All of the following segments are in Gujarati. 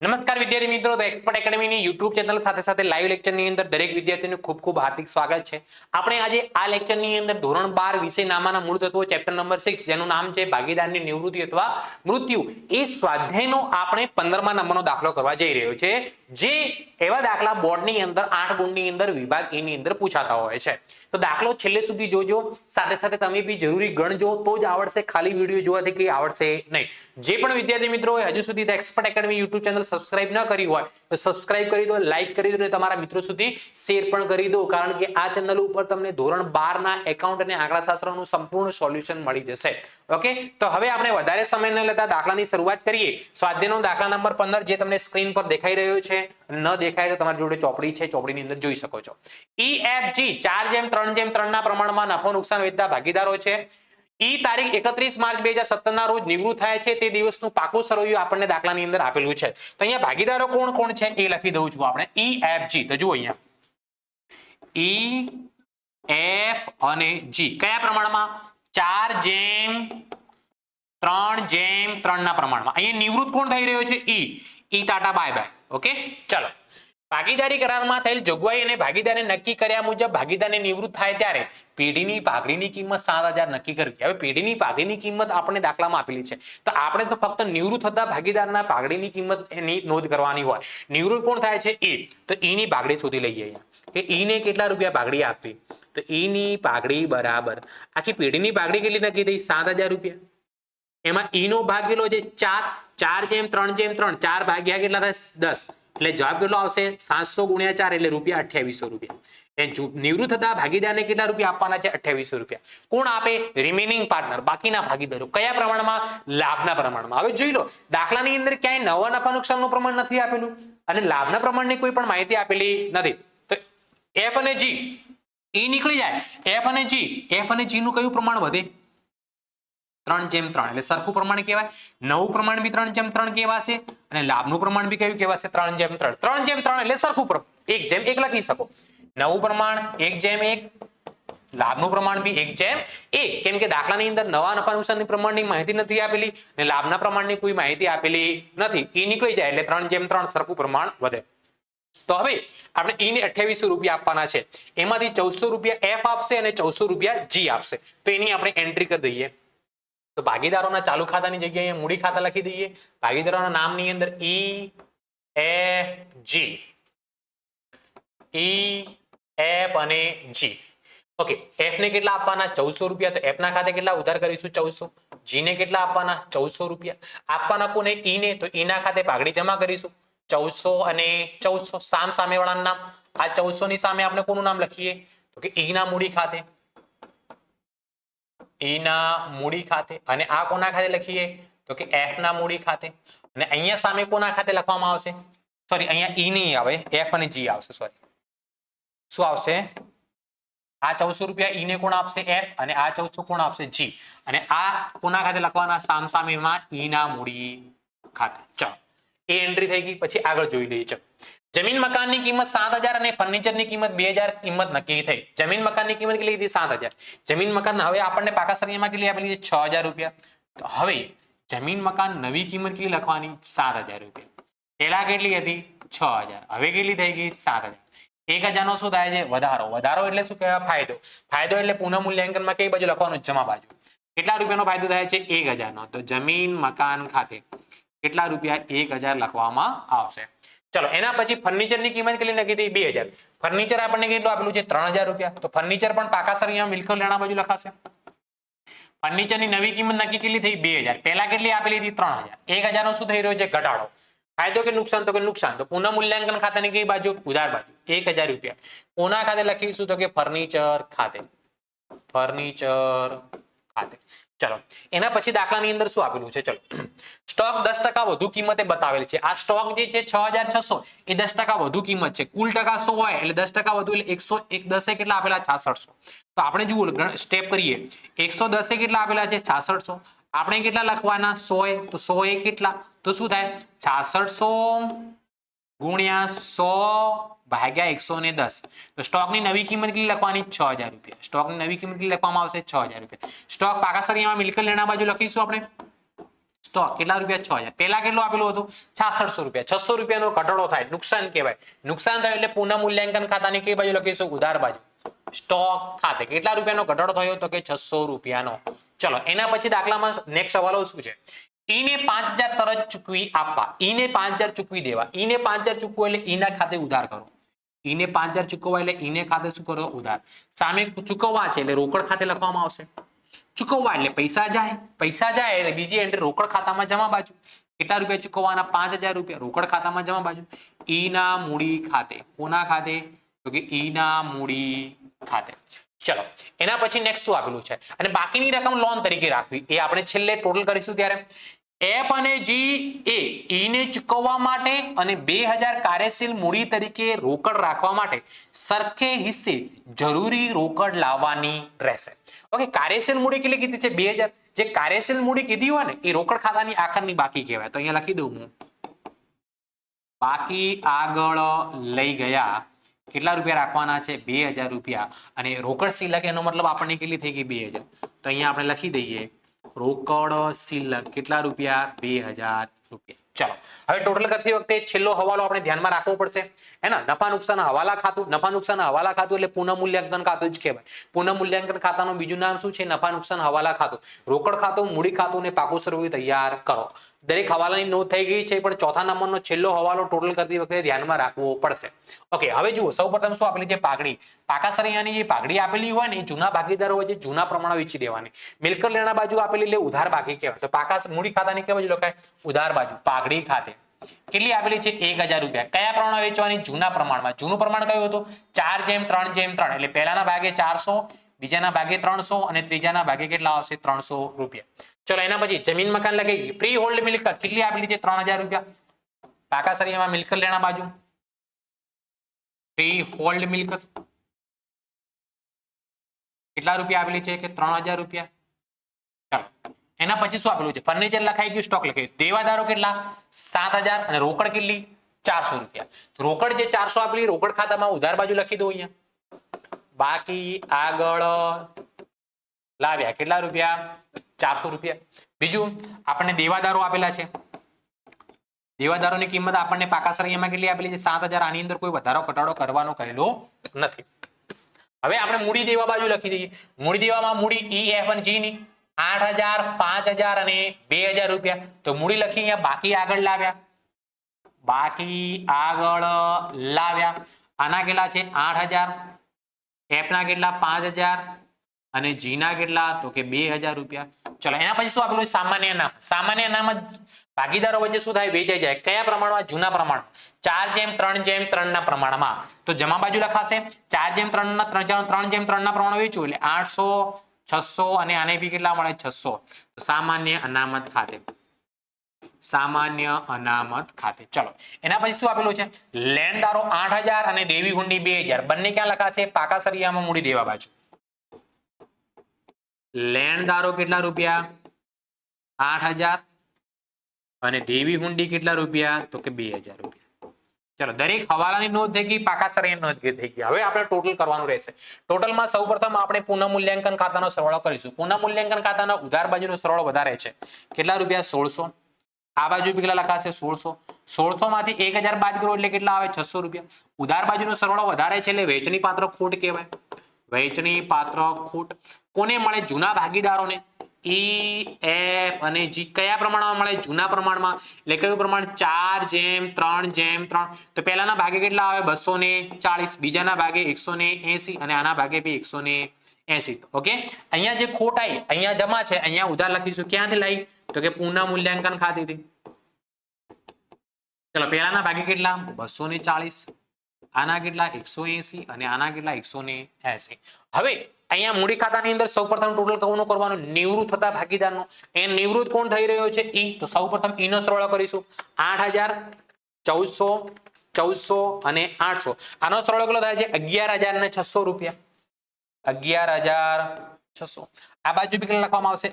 નમસ્કાર વિદ્યાર્થી મિત્રો, તો એક્સપર્ટ એકેડમીની યુટ્યુબ ચેનલ સાથે સાથે લાઈવ લેક્ચરની અંદર દરેક વિદ્યાર્થીનું ખૂબ ખૂબ હાર્દિક સ્વાગત છે. આપણે આજે આ લેક્ચરની અંદર ધોરણ 12 વિષય નામાના મૂળ તત્વો ચેપ્ટર નંબર 6 જેનું નામ છે ભાગીદારની નિવૃત્તિ અથવા મૃત્યુ, એ સ્વાધ્યાયનો આપણે 15મા નંબરનો દાખલો કરવા જઈ રહ્યો છે. જે એવા દાખલા બોર્ડની અંદર 8 ગુણની અંદર વિભાગ એ ની અંદર પૂછાતા હોય છે. તો દાખલો છેલ્લે સુધી જોજો, સાથે સાથે તમે બી જરૂરી ગણજો તો જ આવડશે, ખાલી વિડીયો જોવાથી કઈ આવડશે નહીં. જે પણ વિદ્યાર્થી મિત્રો હજુ સુધી expert academy YouTube channel subscribe ન કરી હોય તો સબસ્ક્રાઇબ કરી દો, લાઈક કરી દો અને તમારા મિત્રો સુધી શેર પણ કરી દો, કારણ કે આ ચેનલ ઉપર તમને ધોરણ 12 ના એકાઉન્ટ અને આંકડાશાસ્ત્રનું સંપૂર્ણ સોલ્યુશન મળી જશે. ઓકે, તો હવે આપણે વધારે સમય ન લેતા દાખલાની શરૂઆત કરીએ. સ્વાધ્યાયનો દાખલા નંબર 15 જે તમને સ્ક્રીન પર દેખાઈ રહ્યો છે, ન દેખાય તો તમારી જોડે ચોપડી છે, ચોપડીની અંદર જોઈ શકો છો. EFG 4:3:3 ના પ્રમાણમાં નફો નુકસાન વેચતા ભાગીદારો છે. ઈ તારીખ 31 માર્ચ 2017 ના રોજ નિવૃત્ત થાય છે. તે દિવસનું પાકું સરવૈયું આપણને દાખલાની અંદર આપેલું છે. તો અહીંયા ભાગીદારો કોણ કોણ છે એ લખી દઉં છું આપણે. EFG તો જુઓ અહીંયા E F અને G કયા પ્રમાણમાં? 4:3:3 ના પ્રમાણમાં. અહીંયા નિવૃત્ત કોણ થઈ રહ્યો છે? ઈ ટાટા બાય બાય. ઓકે, ચલો. ભાગીદારી કરારમાં થયેલ જોગવાઈ અને ભાગીદારી નક્કી કર્યા મુજબ ભાગીદારને નિવૃત્ત થાય ત્યારે પેઢીની પાઘડીની કિંમત 7,000 નક્કી કરવી. હવે પેઢીની પાઘડીની કિંમત આપણે દાખલામાં આપેલી છે, તો આપણે તો ફક્ત નિવૃત્ત થતા ભાગીદારના પાઘડીની કિંમત એની નોંધ કરવાની હોય. નિવૃત્ત કોણ થાય છે? ઈ. તો ઈ ની પાઘડી શોધી લઈએ અહીંયા કે ઈ ને કેટલા રૂપિયા પાઘડી આપવી. તો ઈ ની પાઘડી બરાબર આખી પેઢીની પાઘડી કેટલી નક્કી થઈ? 7,000 રૂપિયા. એમાં ઈ નો ભાગ કેટલો છે? 4. 4:3:3 4 ભાગ્યા કેટલા થાય? 10. એટલે જવાબ કેટલો આવશે? 700 × 4 એટલે રૂપિયા 2800 રૂપિયા. નિવૃત્ત થતા ભાગીદારને કેટલા રૂપિયા આપવાના છે? 2800 રૂપિયા. કોણ આપે? રિમેનિંગ પાર્ટનર, બાકીના ભાગીદારો. કયા પ્રમાણમાં? લાભના પ્રમાણમાં. હવે જોઈ લો, દાખલાની અંદર ક્યાંય નવા નફા નુકસાનનું પ્રમાણ નથી આપેલું અને લાભના પ્રમાણની કોઈ પણ માહિતી આપેલી નથી. તો F અને G ઈ નીકળી જાય. F અને G નું કયું પ્રમાણ વધે? 3:3 એટલે સરખું પ્રમાણ કહેવાય. નવું પ્રમાણ બી 3:3 કહેવાશે અને લાભનું પ્રમાણ બી કયું કહેવાશે? 3:3. 3:3 એટલે સરખું પ્રમાણ, 1:1 લખી શકો. નવું પ્રમાણ 1:1, લાભનું પ્રમાણ બી 1:1. કેમ કે દાખલાની અંદર નવા નફા નુકસાનની પ્રમાણની માહિતી નથી આપેલી અને લાભના પ્રમાણની કોઈ માહિતી આપેલી નથી. ઈ નીકળી જાય એટલે 3:3 સરખું પ્રમાણ વધે. તો હવે આપણે ઈ ને 2800 રૂપિયા આપવાના છે. એમાંથી 1400 રૂપિયા F આપશે અને 1400 રૂપિયા G આપશે. તો એની આપણે એન્ટ્રી કરી દઈએ. તો ભાગીદારોના ચાલુ ખાતાની જગ્યાએ મૂડી ખાતા લખી દઈએ. ભાગીદારોના નામની અંદર EFG, EF અને G. ઓકે, F ને કેટલા આપવાના? 1400 રૂપિયા. તો F ના ખાતે કેટલા ઉધાર કરીશું? 1400. G ને કેટલા આપવાના? 1400 રૂપિયા આપવાના. કોને? E ને. તો E ના ખાતે પાઘડી જમા કરીશું. 1400 અને 1400 સામે વાળાનું નામ. આ 1400 ની સામે આપણે કોનું નામ લખીએ? તો કે E ના મૂડી ખાતે, E ના મૂડી ખાતે. અને આ કોના ખાતે લખીએ? તો કે F ના મૂડી ખાતે. અને અહીંયા સામે કોના ખાતે લખવામાં આવશે? સોરી, અહીંયા E નહીં આવે, F અને G આવશે. સોરી, શું આવશે? આ 1400 રૂપિયા E ને કોણ આપશે? F. અને આ 1400 કોણ આપશે? G. અને આ કોના ખાતે લખવાના? સામસામેમાં E ના મૂડી ખાતે. ચાલો, એ એન્ટ્રી થઈ ગઈ. પછી આગળ જોઈ લઈએ. ચાલો, જમીન મકાનની કિંમત 7,000 અને ફર્નિચરની કિંમત 2,000 કિંમત નક્કી થઈ. જમીન મકાનની કિંમત કેટલી હતી? 7,000. જમીન મકાન હવે આપણને પાકા સરિયામાં કેટલી આપેલી છે? 6,000 રૂપિયા. તો હવે જમીન મકાન નવી કિંમત કેટલી લખવાની? 7,000 રૂપિયા. પહેલા કેટલી હતી? 6,000. હવે કેટલી થઈ ગઈ? 7,000. 1,000 નો શું થાય છે? વધારો. વધારો એટલે શું કહેવાય? ફાયદો. ફાયદો એટલે પુનઃ મૂલ્યાંકનમાં કઈ બાજુ લખવાનું? જમા બાજુ. કેટલા રૂપિયાનો ફાયદો થાય છે? 1,000 નો. તો જમીન મકાન ખાતે કેટલા રૂપિયા? 1,000 લખવામાં આવશે. ચલો, એના પછી ફર્નિચરની કિંમત કેટલી નક્કી થઈ? 2,000. ફર્નિચર આપણને કેટલું આપેલું છે? 3,000 રૂપિયા. તો ફર્નિચર પણ પાકા સરિયામાં મિલકત લેણા બાજુ લખાશે. ફર્નિચરની નવી કિંમત નક્કી કેટલી થઈ? 2,000. પહેલા કેટલી આપેલી હતી? 3,000. 1,000 નો શું થઈ રહ્યો છે? ઘટાડો. ફાયદો કે નુકસાન? તો કે નુકસાન. તો પુનઃ મૂલ્યાંકન ખાતાની કઈ બાજુ? ઉધાર બાજુ. 1,000 રૂપિયા કોના ખાતે લખીશું? તો કે ફર્નિચર ખાતે. ફર્નિચર ખાતે. ચલો, એના પછી દાખલાની અંદર શું આપેલું છે? ચલો, સ્ટોક 10% વધુ કિંમતે બતાવેલ છે. આ સ્ટોક જે છે 6,600 એ 10% વધુ કિંમત છે. કુલ ટકા 100 હોય એટલે 10% વધુ એટલે 110 કેટલા આપેલા? 6600. તો આપણે જુઓ, સ્ટેપ કરીએ. 110 કેટલા આપેલા છે? 6600. આપણે કેટલા લખવાના? 100. તો 100 એ કેટલા? તો શું થાય? 6600 ગુણ્યા 100 ભાગ્યા 110. તો સ્ટોકની નવી કિંમત કેટલી લખવાની? 6,000 રૂપિયા. સ્ટોકની નવી કિંમત કેટલી લખવામાં આવશે? 6,000 રૂપિયા. સ્ટોક પાકા સરિયામાં મિલકત લેણા બાજુ લખીશું આપણે. સ્ટોક કેટલા રૂપિયા 6000 પહેલા કેટલું આપેલું હતું 6600 રૂપિયા 600 રૂપિયાનો ઘટાડો થાય નુકસાન કહેવાય નુકસાન થયું એટલે પુનઃ મૂલ્યાંકન ખાતાની કઈ બાજુ લખીશું ઉધાર બાજુ સ્ટોક ખાતે કેટલા રૂપિયાનો ઘટાડો થયો તો કે 600 રૂપિયાનો ચલો એના પછી દાખલામાં નેક્સ્ટ સવાલો શું છે ઈને 5000 તરત ચૂકવી આપવા ઈને 5000 ચૂકવી દેવા ઈને 5000 ચૂકવો એટલે ઈના ખાતે ઉધાર કરો ઈને 5000 ચૂકવવા એટલે ઈને ખાતે શું કરો ઉધાર સામે ચૂકવવા છે એટલે રોકડ ખાતે લખવામાં આવશે ચૂકવવા એટલે પૈસા જાય એટલે બીજી એન્ટ્રી રોકડ ખાતામાં જમા બાજુ કેટલા રૂપિયા ચૂકવવાના 5000 રૂપિયા રોકડ ખાતામાં જમા બાજુ ઈના મૂડી ખાતે કોના ખાતે તો કે ઈના મૂડી ખાતે ચલો એના પછી નેક્સ્ટ શું આપેલું છે અને બાકીની રકમ લોન તરીકે રાખવી એ આપણે છેલ્લે ટોટલ કરીશું ત્યારે એફ અને જી એ ઈને ચૂકવવા માટે અને 2000 કાર્યશીલ મૂડી તરીકે રોકડ રાખવા માટે સરખે હિસ્સે જરૂરી રોકડ લાવવાની રહેશે ઓકે કાર્યશીલ મૂડી કેટલી કીધી છે 2000 જે કાર્યશીલ મૂડી કીધી હોય ને એ રોકડ ખાતાની આખરની બાકી કહેવાય તો અહીંયા લખી દઉં હું બાકી આગળ લઈ ગયા કેટલા રૂપિયા રાખવાના છે 2000 રૂપિયા અને રોકડ શિલ્લક એનો મતલબ આપણને કેટલી થઈ ગઈ 2000 તો અહીંયા આપણે લખી દઈએ રોકડ શિલ્લક કેટલા રૂપિયા 2000 રૂપિયા ચલો હવે ટોટલ કરતી વખતે છેલ્લો હવાલો આપણે ધ્યાનમાં રાખવો પડશે હે ને નફા નુકસાન હવાલા ખાતું એટલે પુનઃ મૂલ્યાંકન ખાતું જ કહેવાય પુનઃ મૂલ્યાંકન ખાતાનું બીજું નામ શું છે નફા નુકસાન હવાલા ખાતું રોકડ ખાતું મૂડી ખાતું ને પાકું સરવૈયું તૈયાર કરો દરેક હવાલાની નોંધ થઈ ગઈ છે પણ ચોથા નંબરનો છેલ્લો હવાલો ટોટલ કરતી વખતે ધ્યાનમાં રાખવો પડશે ઓકે હવે જુઓ સૌપ્રથમ શું આપેલી છે પાઘડી પાકા સરૈયાની જે પાઘડી આપેલી હોય ને એ જૂના ભાગીદારો વચ્ચે જૂના પ્રમાણ વેચી દેવાની મિલકત લેણા બાજુ આપેલી એટલે ઉધાર બાકી કહેવાય તો પાકા મૂડી ખાતાની કઈ બાજુ લખાય ઉધાર બાજુ પાઘડી ખાતે કેટલી આપેલી છે 1000 રૂપિયા કયા પ્રમાણમાં વેચવાની જૂના પ્રમાણમાં જૂનું પ્રમાણ કયું હતું 4:3:3 એટલે પહેલાના ભાગે 400 બીજાના ભાગે 300 અને ત્રીજાના ભાગે કેટલા આવશે 300 રૂપિયા ચલો એના પછી જમીન મકાન લખી પ્રી હોલ્ડ મિલકત કેટલી આપેલી છે 3000 રૂપિયા પાકા સરિયામાં મિલકત લેણા બાજુ પ્રી હોલ્ડ મિલકત કેટલા રૂપિયા આપેલી છે કે 3000 રૂપિયા ચાલો એના પછી શું આપેલું છે ફર્નિચર લખાઈ ગયું સ્ટોક લખાઈ દેવાદારો કેટલા 7000 અને રોકડ કેટલી 400 રૂપિયા રોકડ જે 400 આપેલી રોકડ ખાતામાં ઉધાર બાજુ લખી દો અહીંયા બાકી આગળ લાવ્યા કેટલા રૂપિયા 400 રૂપિયા બીજું આપણને દેવાદારો આપેલા છે દેવાદારોની કિંમત આપણને પાકા સરૈયામાં કેટલી આપેલી છે 7000 આની અંદર કોઈ વધારો ઘટાડો કરવાનો કરેલો નથી હવે આપણે મૂડી દેવા બાજુ લખી દઈએ મૂડી દેવામાં મૂડી ઈ એફ અને જી ની 8000 5000 અને 2000 રૂપિયા તો મૂડી લખી અહીંયા બાકી આગળ લાવ્યા આના કેટલા છે 8000 એફ ના કેટલા 5000 અને જી ના કેટલા તો કે 2000 રૂપિયા ચલો એના પછી શું આપેલું સામાન્ય નામ ભાગીદારો વચ્ચે શું થાય વેચાઈ જાય કયા પ્રમાણમાં જૂના પ્રમાણમાં 4:3:3 ના પ્રમાણમાં તો જમા બાજુ લખાશે 4:3 ના 3:3 ના પ્રમાણ વેચવું એટલે 800 600 અને આને બી કેટલા મળે 600 સામાન્ય અનામત ખાતે ચલો એના પછી શું આપેલું છે લેણદારો 8000 અને દેવી હુંડી 2000 બંને ક્યાં લખાશે પાકા સરિયામાં મૂડી દેવા બાજુ લેણદારો કેટલા રૂપિયા 8000 અને દેવી હુંડી કેટલા રૂપિયા તો કે 2000 રૂપિયા ચલો દરેક હવાલાની નોંધ થઈ ગઈ પાકા સરિયાની નોંધ થઈ ગઈ હવે આપણે ટોટલ કરવાનું રહેશે ટોટલમાં સૌપ્રથમ આપણે પુનઃ મૂલ્યાંકન ખાતાનો સરવાળો કરીશું પુનઃ મૂલ્યાંકન ખાતાનો ઉધાર બાજુનો સરવાળો વધારે છે કેટલા રૂપિયા 1600 આ બાજુ કેટલા લખાશે 1600 માંથી 1000 બાદ કરો એટલે કેટલા આવે 600 રૂપિયા ઉધાર બાજુનો સરવાળો વધારે છે એટલે વેચણી પાત્ર ખોટ કહેવાય વેચણી પાત્ર ખોટ કોને મળે જૂના ભાગીદારોને ઈ એફ અને જી કયા પ્રમાણમાં મળે જૂના પ્રમાણમાં એટલે કયું પ્રમાણ 4:3:3 તો પહેલાના ભાગે કેટલા આવે 240 બીજાના ભાગે 180 અને આના ભાગે બી 180 ઓકે અહીંયા જે ખોટ આવી અહીંયા જમા છે અહીંયા ઉધાર લખીશું ક્યાંથી લાવી તો કે પુનઃ મૂલ્યાંકન ખાતેથી ચલો પહેલાના ભાગે કેટલા 240 આના કેટલા 180 અને આના કેટલા 180 હવે અહીંયા મૂડી ખાતાની અંદર સૌપ્રથમ ટોટલ કોનું કરવાનું નિવૃત્ત થતા ભાગીદારનો એ નિવૃત્ત કોણ થઈ રહ્યો છે ઈ તો સૌપ્રથમ ઈ નો સરવાળો કરીશું 8000 1400 અને 800 આનો સરવાળો કેટલો થાય છે 11600 રૂપિયા 11600 આ બાજુ બી કેટલા લખવામાં આવશે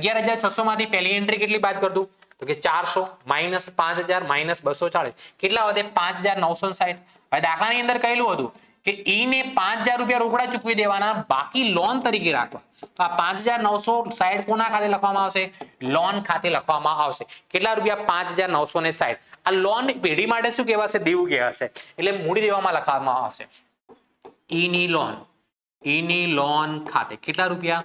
11600 માંથી પહેલી એન્ટ્રી કેટલી બાદ કર દઉં તો કે 400 -5000 -240 કેટલા વધે 5960 હવે દાખલાની અંદર કહેલું હતું કે ઈ ને 5000 રૂપિયા રોકડા ચૂકવી દેવાના, બાકી લોન તરીકે રાખવા. તો આ 5960 કોના ખાતે લખવામાં આવશે? લોન ખાતે લખવામાં આવશે. કેટલા રૂપિયા? 5960. આ લોન પેઢી માટે શું કહેવાશે? દેવું કહેવાશે. એટલે મૂડી દેવામાં લખવામાં આવશે. ઈની લોન ખાતે કેટલા રૂપિયા?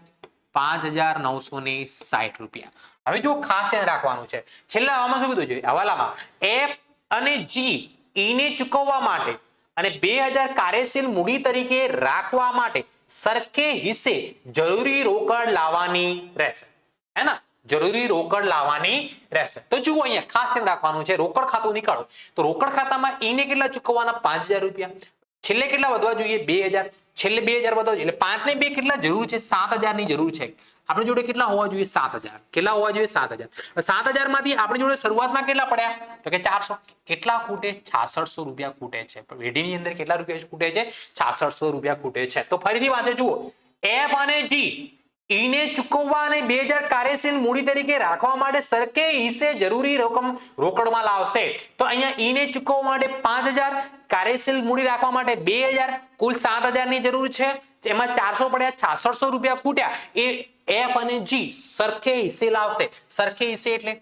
5960 રૂપિયા. હવે જો ખાસ ધ્યાન રાખવાનું છે, છેલ્લા હવાલામાં શું કીધું છે? હવાલામાં એફ અને જી ઈને ચૂકવવા માટે અને 2000 કાર્યશીલ મૂડી તરીકે રાખવા માટે સરખે હિસ્સે જરૂરી રોકડ લાવવાની રહેશે. હે ને? જરૂરી રોકડ લાવવાની રહેશે. તો જુઓ અહીંયા ખાસ ધ્યાન રાખવાનું છે, રોકડ ખાતું નીકાળો તો રોકડ ખાતામાં ઈને કેટલા ચૂકવવાના? 5000 રૂપિયા. છેલ્લે કેટલા વધવા જોઈએ? 2000. છેલ્લે 2000 વધવા જોઈએ. એટલે 5 ને 2 કેટલા જરૂર છે? 7000 ની જરૂર છે. આપણી જોડે કેટલા હોવા જોઈએ? 7000. કેટલા હોવા જોઈએ? 7000. 7000 માંથી આપણી જોડે શરૂઆતમાં કેટલા પડ્યા? તો કે 400. કેટલા ખૂટે? 6600 રૂપિયા ખૂટે છે. પેઢીની અંદર કેટલા રૂપિયા ખૂટે છે? 6600 રૂપિયા ખૂટે છે. તો ફરીથી વાંચો, જુઓ, એફ અને જી ઈને ચૂકવવા અને 2000 કાર્યશીલ મૂડી તરીકે રાખવા માટે સરખે હિસ્સે જરૂરી રકમ રોકડમાં લાવશે. તો અહીંયા ઈને ચૂકવવા માટે 5000, કાર્યશીલ મૂડી રાખવા માટે 2000, કુલ 7000 ની જરૂર છે. એમાં 400 પડ્યા, 6600 રૂપિયા ખૂટ્યા. એ એફ અને જી સરખે હિસ્સે લાવશે. સરખે હિસ્સે એટલે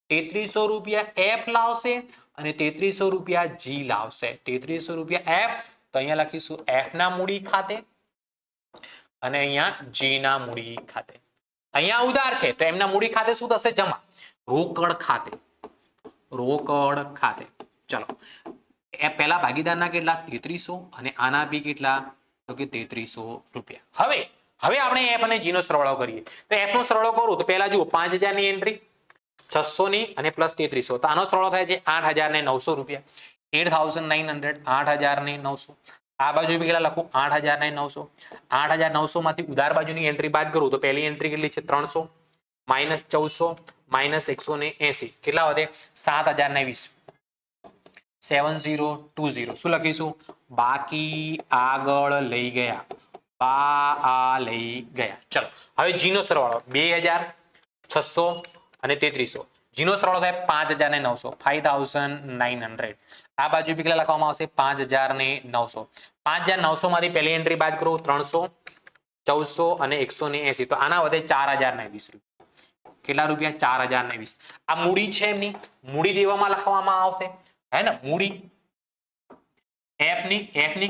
3300 રૂપિયા એફ લાવશે અને 3300 રૂપિયા જી લાવશે. 3300 રૂપિયા એફ, તો અહીંયા લખીશું એફ ના મૂડી ખાતે અને અહીંયા જી ના મૂડી ખાતે. અહીંયા ઉધાર છે તો એમના મૂડી ખાતે શું થશે? જમા. રોકડ ખાતે. રોકડ ખાતે. ચલો, એ પહેલા ભાગીદારના કેટલા? 3300 અને આના બી કેટલા? તો કે 3300 રૂપિયા. હવે આપણે એફ અને જી નો સરવાળો કરીએ. તો એફ નો સરવાળો કરું તો પહેલા જુઓ 5000 ની એન્ટ્રી, 600 ની અને પ્લસ 3300, તો આનો સરવાળો થાય છે 8900 રૂપિયા. 8900, 8900. આ બાજુ બી કેટલા લખું? 8900. 8900 માંથી ઉધાર બાજુની એન્ટ્રી બાદ કરું તો પહેલી એન્ટ્રી કેટલી છે? 300 માઇનસ 1400 માઇનસ 180. કેટલા વધે? 7020. 7020. શું લખીશું? બાકી આગળ લઈ ગયા. લઈ ગયા. ચલો, હવે જી નો સરવાળો 2600 અને 3300. જી નો સરવાળો થાય 5900. 5900. આ બાજુ બી કેટલા લખવામાં આવશે? 5900. 5900 માંથી પહેલી એન્ટ્રી બાદ કરો 300, 1400 અને 180. તો આના વધે 4020 રૂપિયા. કેટલા રૂપિયા? 4020. આ મૂડી છે, એમની મૂડી દેવામાં લખવામાં આવશે. હે ને? મૂડી એફ ની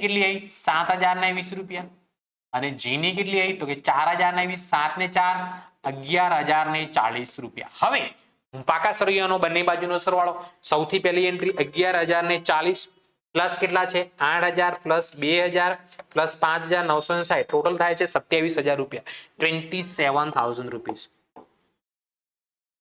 કેટલી આવી? 7020 રૂપિયા. અને જી ની કેટલી આવી? તો કે 4020. 7 ને 4 11040 રૂપિયા. હવે પાકા સળિયાનો બંને બાજુનો સરવાળો. સૌથી પહેલી એન્ટ્રી 11040 પ્લસ કેટલા છે? 8000 પ્લસ 2000 પ્લસ 5960. ટોટલ થાય છે 27000 રૂપિયા. 27000 રૂપીસ.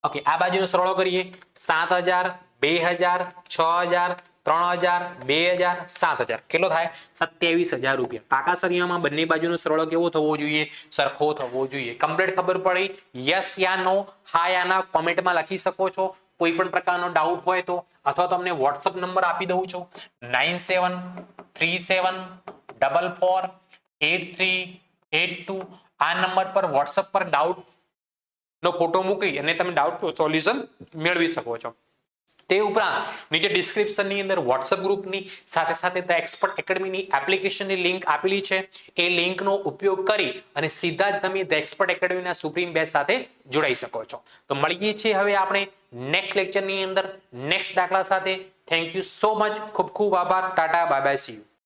ઓકે, આ બાજુનો સરવાળો કરીએ. 7000, 2000, 6000, 3000, 2000, 7000. કેટલો થાય? 27000 રૂપિયા. પાકા સળિયામાં બંને બાજુનો સરવાળો કેવો થવો જોઈએ? સરખો થવો જોઈએ. કમ્પ્લીટ ખબર પડી? યસ યા નો, હા યા ના કોમેન્ટમાં લખી શકો છો. કોઈ પણ પ્રકારનો ડાઉટ હોય તો, અથવા તમને વોટ્સઅપ નંબર આપી દઉં છું 9737448382. આ નંબર પર વોટ્સઅપ પર ડાઉટ નો ફોટો મૂકી અને તમે ડાઉટ સોલ્યુશન મેળવી શકો છો. તે ઉપરાંત નીચે ડિસ્ક્રિપ્શનની અંદર વોટ્સઅપ ગ્રુપની સાથે સાથે ધ એક્સપર્ટ એકેડમીની એપ્લિકેશનની લિંક આપેલી છે. એ લિંકનો ઉપયોગ કરી અને સીધા જ તમે ધ એક્સપર્ટ એકેડમીના સુપ્રીમ બેચ સાથે જોડાઈ શકો છો. તો મળીએ છીએ હવે આપણે નેક્સ્ટ લેક્ચરની અંદર નેક્સ્ટ દાખલા સાથે. Thank you so much. ખૂબ ખૂબ આભાર. Tata, bye bye, C you.